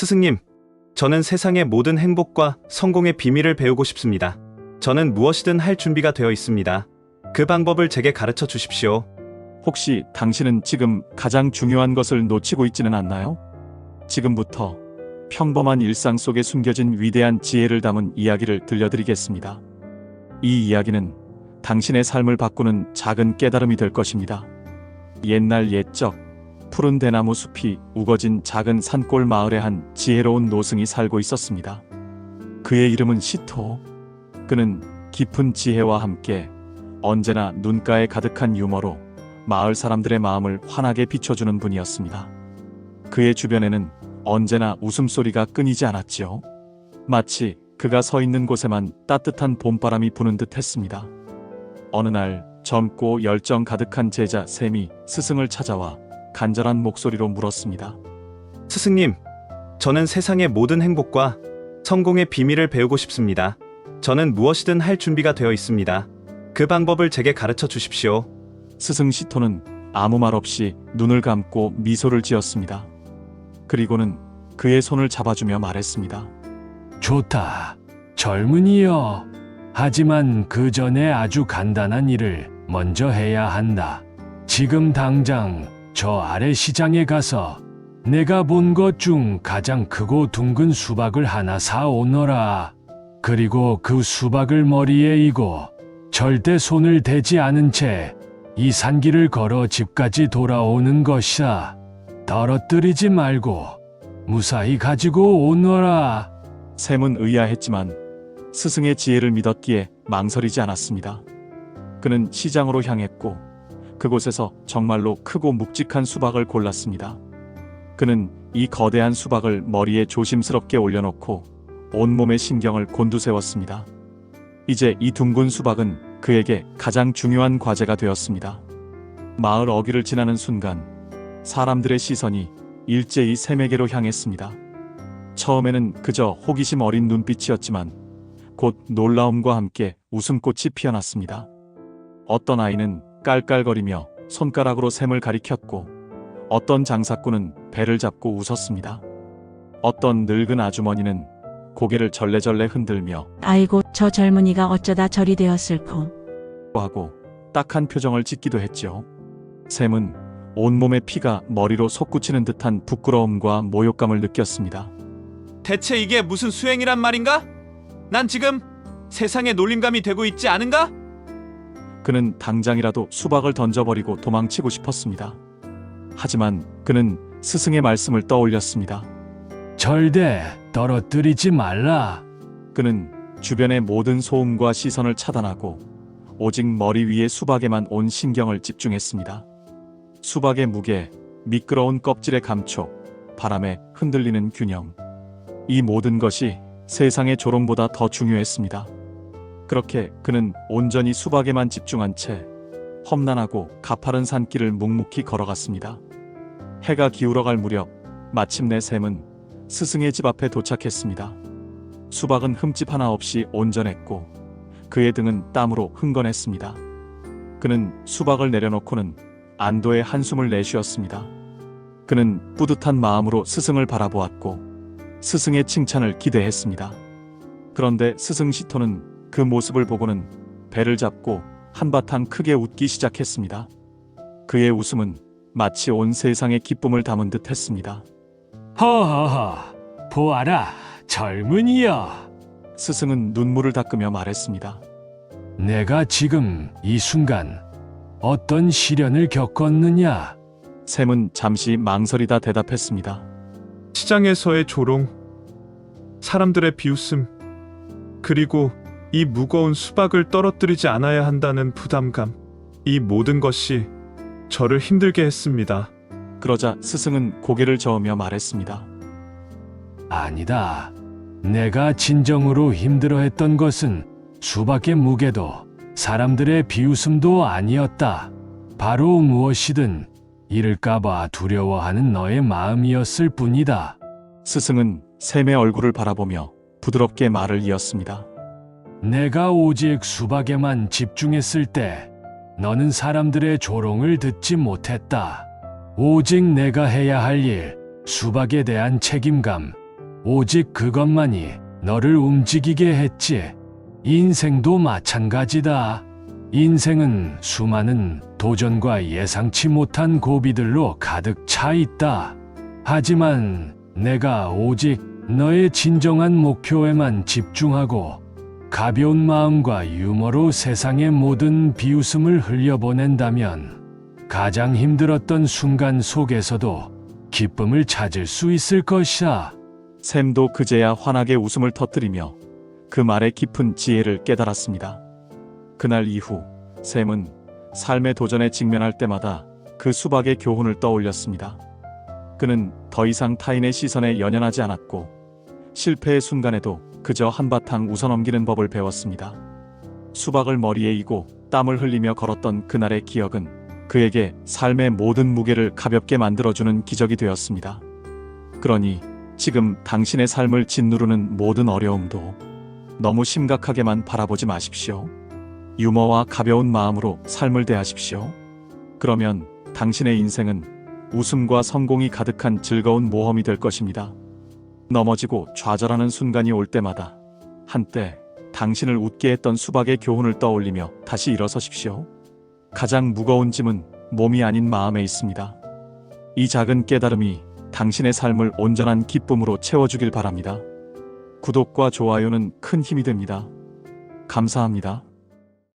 스승님, 저는 세상의 모든 행복과 성공의 비밀을 배우고 싶습니다. 저는 무엇이든 할 준비가 되어 있습니다. 그 방법을 제게 가르쳐 주십시오. 혹시 당신은 지금 가장 중요한 것을 놓치고 있지는 않나요? 지금부터 평범한 일상 속에 숨겨진 위대한 지혜를 담은 이야기를 들려드리겠습니다. 이 이야기는 당신의 삶을 바꾸는 작은 깨달음이 될 것입니다. 옛날 옛적 푸른 대나무 숲이 우거진 작은 산골 마을에 한 지혜로운 노승이 살고 있었습니다. 그의 이름은 시토. 그는 깊은 지혜와 함께 언제나 눈가에 가득한 유머로 마을 사람들의 마음을 환하게 비춰주는 분이었습니다. 그의 주변에는 언제나 웃음소리가 끊이지 않았지요. 마치 그가 서 있는 곳에만 따뜻한 봄바람이 부는 듯 했습니다. 어느 날 젊고 열정 가득한 제자 샘이 스승을 찾아와 간절한 목소리로 물었습니다. 스승님, 저는 세상의 모든 행복과 성공의 비밀을 배우고 싶습니다. 저는 무엇이든 할 준비가 되어 있습니다. 그 방법을 제게 가르쳐 주십시오. 스승 시토는 아무 말 없이 눈을 감고 미소를 지었습니다. 그리고는 그의 손을 잡아주며 말했습니다. 좋다, 젊은이여. 하지만 그 전에 아주 간단한 일을 먼저 해야 한다. 지금 당장 저 아래 시장에 가서 내가 본 것 중 가장 크고 둥근 수박을 하나 사오너라. 그리고 그 수박을 머리에 이고 절대 손을 대지 않은 채 이 산길을 걸어 집까지 돌아오는 것이다. 떨어뜨리지 말고 무사히 가지고 오너라. 샘은 의아했지만 스승의 지혜를 믿었기에 망설이지 않았습니다. 그는 시장으로 향했고 그곳에서 정말로 크고 묵직한 수박을 골랐습니다. 그는 이 거대한 수박을 머리에 조심스럽게 올려놓고 온몸의 신경을 곤두세웠습니다. 이제 이 둥근 수박은 그에게 가장 중요한 과제가 되었습니다. 마을 어귀를 지나는 순간 사람들의 시선이 일제히 샘에게로 향했습니다. 처음에는 그저 호기심 어린 눈빛이었지만 곧 놀라움과 함께 웃음꽃이 피어났습니다. 어떤 아이는 깔깔거리며 손가락으로 샘을 가리켰고 어떤 장사꾼은 배를 잡고 웃었습니다. 어떤 늙은 아주머니는 고개를 절레절레 흔들며 아이고, 저 젊은이가 어쩌다 저리 되었을꼬. 하고 딱한 표정을 짓기도 했죠. 샘은 온몸의 피가 머리로 솟구치는 듯한 부끄러움과 모욕감을 느꼈습니다. 대체 이게 무슨 수행이란 말인가? 난 지금 세상의 놀림감이 되고 있지 않은가? 그는 당장이라도 수박을 던져버리고 도망치고 싶었습니다. 하지만 그는 스승의 말씀을 떠올렸습니다. 절대 떨어뜨리지 말라. 그는 주변의 모든 소음과 시선을 차단하고 오직 머리 위의 수박에만 온 신경을 집중했습니다. 수박의 무게, 미끄러운 껍질의 감촉, 바람에 흔들리는 균형. 이 모든 것이 세상의 조롱보다 더 중요했습니다. 그렇게 그는 온전히 수박에만 집중한 채 험난하고 가파른 산길을 묵묵히 걸어갔습니다. 해가 기울어갈 무렵 마침내 샘은 스승의 집 앞에 도착했습니다. 수박은 흠집 하나 없이 온전했고 그의 등은 땀으로 흥건했습니다. 그는 수박을 내려놓고는 안도의 한숨을 내쉬었습니다. 그는 뿌듯한 마음으로 스승을 바라보았고 스승의 칭찬을 기대했습니다. 그런데 스승 시토는 그 모습을 보고는 배를 잡고 한바탕 크게 웃기 시작했습니다. 그의 웃음은 마치 온 세상의 기쁨을 담은 듯 했습니다. 허허허, 보아라, 젊은이여. 스승은 눈물을 닦으며 말했습니다. 내가 지금 이 순간 어떤 시련을 겪었느냐? 샘은 잠시 망설이다 대답했습니다. 시장에서의 조롱, 사람들의 비웃음, 그리고 이 무거운 수박을 떨어뜨리지 않아야 한다는 부담감, 이 모든 것이 저를 힘들게 했습니다. 그러자 스승은 고개를 저으며 말했습니다. 아니다. 내가 진정으로 힘들어했던 것은 수박의 무게도 사람들의 비웃음도 아니었다. 바로 무엇이든 잃을까봐 두려워하는 너의 마음이었을 뿐이다. 스승은 샘의 얼굴을 바라보며 부드럽게 말을 이었습니다. 내가 오직 수박에만 집중했을 때 너는 사람들의 조롱을 듣지 못했다. 오직 내가 해야 할 일, 수박에 대한 책임감, 오직 그것만이 너를 움직이게 했지. 인생도 마찬가지다. 인생은 수많은 도전과 예상치 못한 고비들로 가득 차 있다. 하지만 내가 오직 너의 진정한 목표에만 집중하고 가벼운 마음과 유머로 세상의 모든 비웃음을 흘려보낸다면 가장 힘들었던 순간 속에서도 기쁨을 찾을 수 있을 것이다. 샘도 그제야 환하게 웃음을 터뜨리며 그 말의 깊은 지혜를 깨달았습니다. 그날 이후 샘은 삶의 도전에 직면할 때마다 그 수박의 교훈을 떠올렸습니다. 그는 더 이상 타인의 시선에 연연하지 않았고 실패의 순간에도 그저 한바탕 웃어넘기는 법을 배웠습니다. 수박을 머리에 이고 땀을 흘리며 걸었던 그날의 기억은 그에게 삶의 모든 무게를 가볍게 만들어주는 기적이 되었습니다. 그러니 지금 당신의 삶을 짓누르는 모든 어려움도 너무 심각하게만 바라보지 마십시오. 유머와 가벼운 마음으로 삶을 대하십시오. 그러면 당신의 인생은 웃음과 성공이 가득한 즐거운 모험이 될 것입니다. 넘어지고 좌절하는 순간이 올 때마다 한때 당신을 웃게 했던 수박의 교훈을 떠올리며 다시 일어서십시오. 가장 무거운 짐은 몸이 아닌 마음에 있습니다. 이 작은 깨달음이 당신의 삶을 온전한 기쁨으로 채워주길 바랍니다. 구독과 좋아요는 큰 힘이 됩니다. 감사합니다.